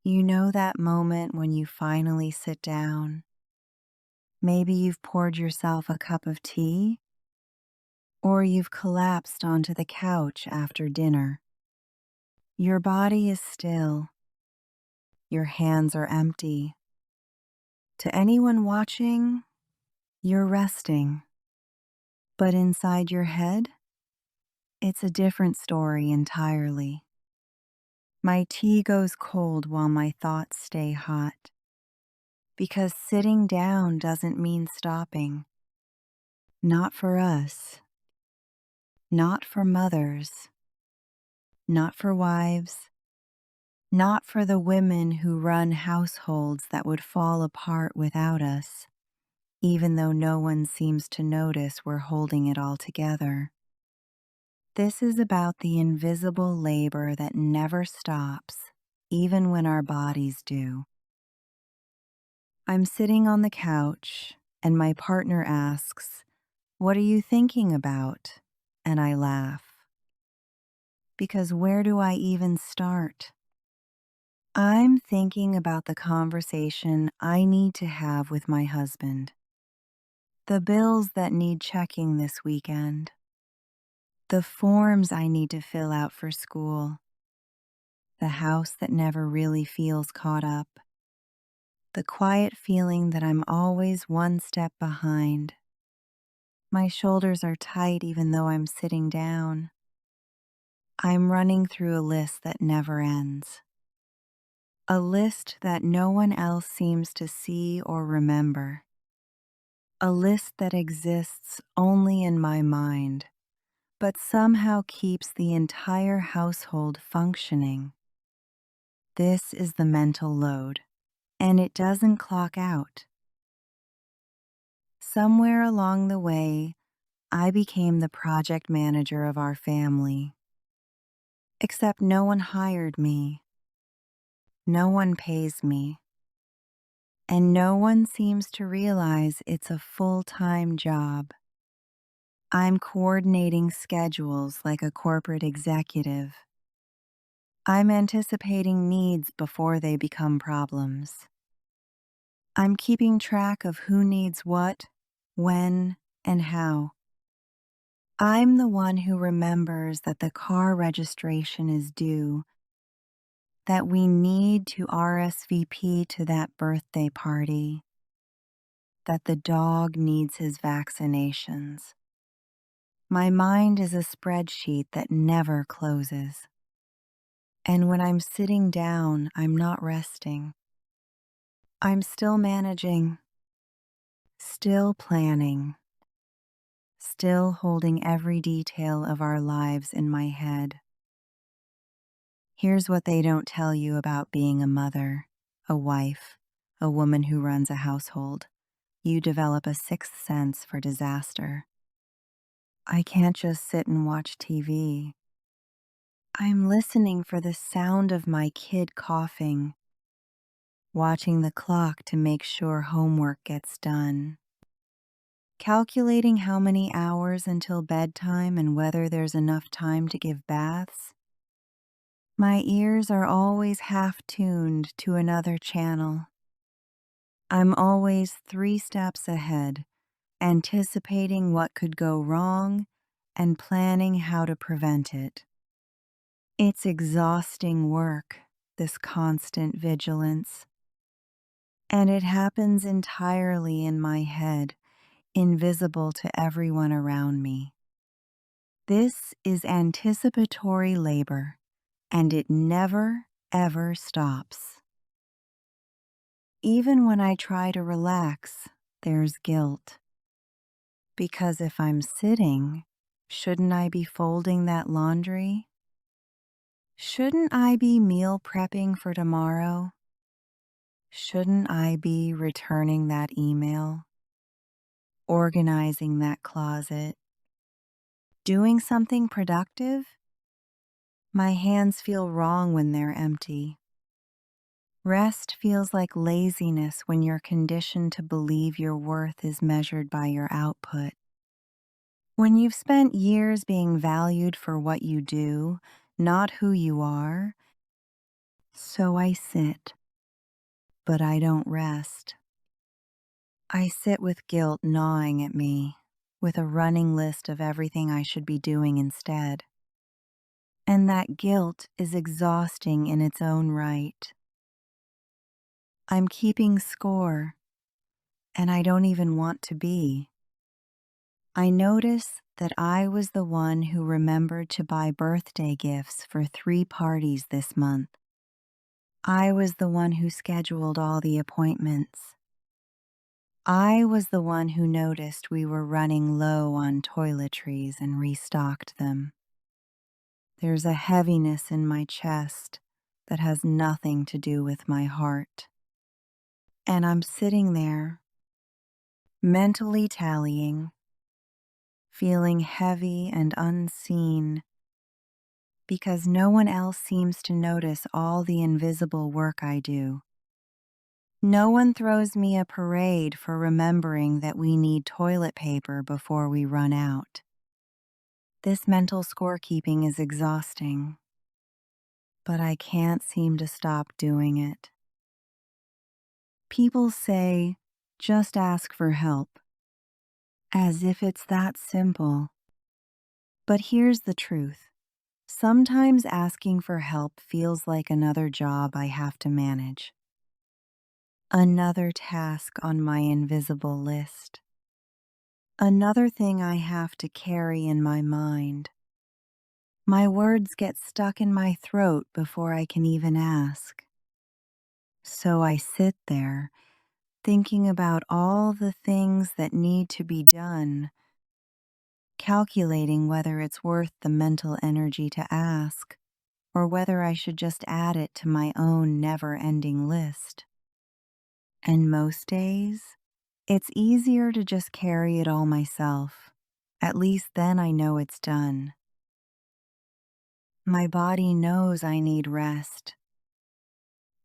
You know that moment when you finally sit down. Maybe you've poured yourself a cup of tea, or you've collapsed onto the couch after dinner. Your body is still, your hands are empty. To anyone watching, you're resting. But inside your head, it's a different story entirely. My tea goes cold while my thoughts stay hot. Because sitting down doesn't mean stopping. Not for us. Not for mothers. Not for wives. Not for the women who run households that would fall apart without us, even though no one seems to notice we're holding it all together. This is about the invisible labor that never stops, even when our bodies do. I'm sitting on the couch, and my partner asks, "What are you thinking about?" And I laugh. Because where do I even start? I'm thinking about the conversation I need to have with my husband, the bills that need checking this weekend, the forms I need to fill out for school, the house that never really feels caught up, the quiet feeling that I'm always one step behind. My shoulders are tight even though I'm sitting down. I'm running through a list that never ends. A list that no one else seems to see or remember. A list that exists only in my mind, but somehow keeps the entire household functioning. This is the mental load, and it doesn't clock out. Somewhere along the way, I became the project manager of our family. Except no one hired me. No one pays me. And no one seems to realize it's a full-time job. I'm coordinating schedules like a corporate executive. I'm anticipating needs before they become problems. I'm keeping track of who needs what, when, and how. I'm the one who remembers that the car registration is due, that we need to RSVP to that birthday party, that the dog needs his vaccinations. My mind is a spreadsheet that never closes. And when I'm sitting down, I'm not resting. I'm still managing, still planning, still holding every detail of our lives in my head. Here's what they don't tell you about being a mother, a wife, a woman who runs a household. You develop a sixth sense for disaster. I can't just sit and watch TV. I'm listening for the sound of my kid coughing, watching the clock to make sure homework gets done, calculating how many hours until bedtime and whether there's enough time to give baths. My ears are always half-tuned to another channel. I'm always 3 steps ahead, anticipating what could go wrong and planning how to prevent it. It's exhausting work, this constant vigilance. And it happens entirely in my head, invisible to everyone around me. This is anticipatory labor, and it never, ever stops. Even when I try to relax, there's guilt. Because if I'm sitting, shouldn't I be folding that laundry? Shouldn't I be meal prepping for tomorrow? Shouldn't I be returning that email? Organizing that closet? Doing something productive? My hands feel wrong when they're empty. Rest feels like laziness when you're conditioned to believe your worth is measured by your output. When you've spent years being valued for what you do, not who you are, So I sit, but I don't rest. I sit with guilt gnawing at me, with a running list of everything I should be doing instead. And that guilt is exhausting in its own right. I'm keeping score, and I don't even want to be. I notice that I was the one who remembered to buy birthday gifts for 3 parties this month. I was the one who scheduled all the appointments. I was the one who noticed we were running low on toiletries and restocked them. There's a heaviness in my chest that has nothing to do with my heart. And I'm sitting there, mentally tallying, feeling heavy and unseen, because no one else seems to notice all the invisible work I do. No one throws me a parade for remembering that we need toilet paper before we run out. This mental scorekeeping is exhausting, but I can't seem to stop doing it. People say, just ask for help, as if it's that simple. But here's the truth. Sometimes asking for help feels like another job I have to manage. Another task on my invisible list. Another thing I have to carry in my mind. My words get stuck in my throat before I can even ask. So I sit there, thinking about all the things that need to be done, calculating whether it's worth the mental energy to ask, or whether I should just add it to my own never-ending list. And most days, it's easier to just carry it all myself. At least then I know it's done. My body knows I need rest.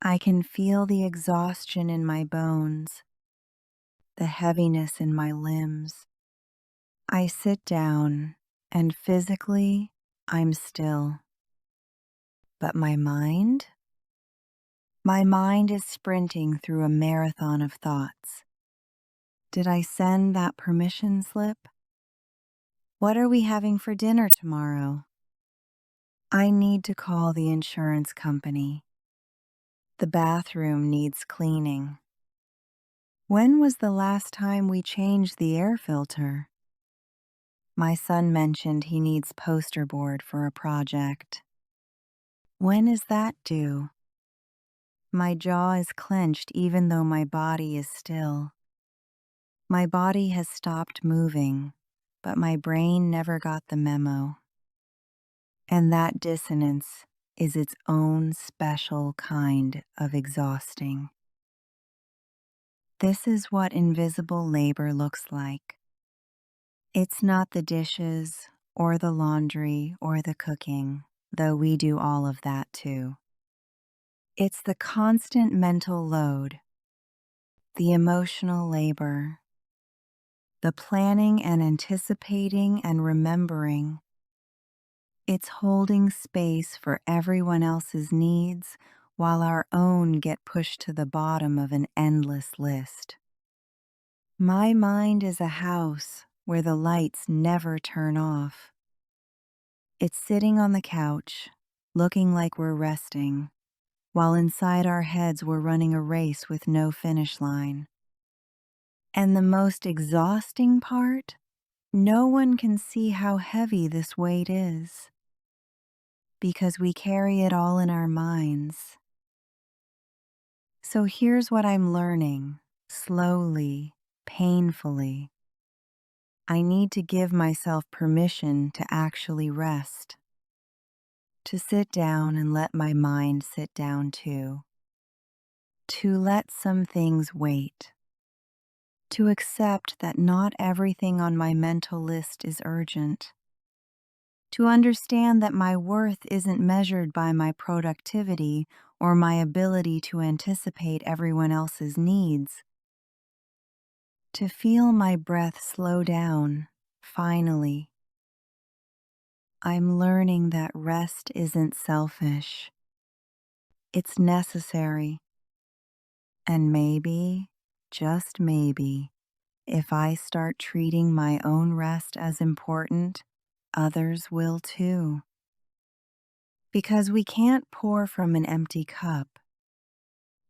I can feel the exhaustion in my bones, the heaviness in my limbs. I sit down, and physically, I'm still. But my mind? My mind is sprinting through a marathon of thoughts. Did I send that permission slip? What are we having for dinner tomorrow? I need to call the insurance company. The bathroom needs cleaning. When was the last time we changed the air filter? My son mentioned he needs poster board for a project. When is that due? My jaw is clenched even though my body is still. My body has stopped moving, but my brain never got the memo. And that dissonance is its own special kind of exhausting. This is what invisible labor looks like. It's not the dishes or the laundry or the cooking, though we do all of that too. It's the constant mental load, the emotional labor, the planning and anticipating and remembering. It's holding space for everyone else's needs while our own get pushed to the bottom of an endless list. My mind is a house where the lights never turn off. It's sitting on the couch, looking like we're resting, while inside our heads we're running a race with no finish line. And the most exhausting part? No one can see how heavy this weight is, because we carry it all in our minds. So here's what I'm learning, slowly, painfully. I need to give myself permission to actually rest, to sit down and let my mind sit down too, to let some things wait, to accept that not everything on my mental list is urgent, to understand that my worth isn't measured by my productivity or my ability to anticipate everyone else's needs, to feel my breath slow down, finally. I'm learning that rest isn't selfish. It's necessary. And maybe, just maybe, if I start treating my own rest as important, others will too. Because we can't pour from an empty cup,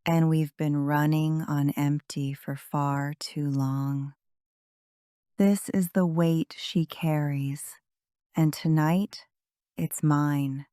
and we've been running on empty for far too long. This is the weight she carries, and tonight, it's mine.